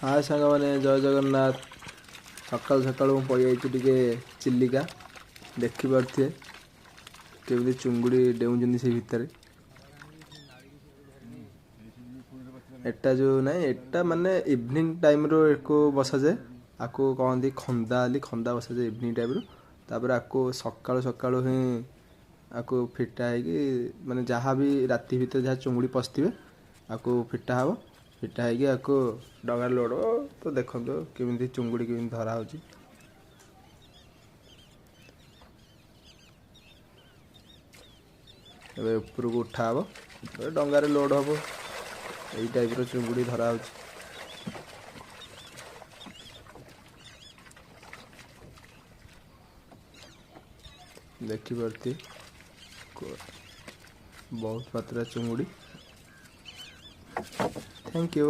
हाय सांग मैंने जय जगन्नाथ। सकाल सकाल पड़े टे चिलिका देखिपे केमी चुंगुड़ी डेऊँ से भितर एटा जो नाई एटा माने इवनिंग टाइम रो एको बसा जाए आपको कहती खंदा खंदा बसा जाए इवनिंग टाइम रो तापर आपको सकाल सकाल ही आपको फिटा है कि माने जहाँ भी राति भीतर जहाँ चुंगुड़ी पशिथे आपको फिटा हम फिटा है कि आपको डगा लोड तो देखो केमी चुंगुड़ी केमी धरा हो उपरको उठा हम डंगार लोड हम यही टाइप रो चुंगुड़ी धरा हो देखिपे बहुत मात्रा चुंगुड़ी। Thank you.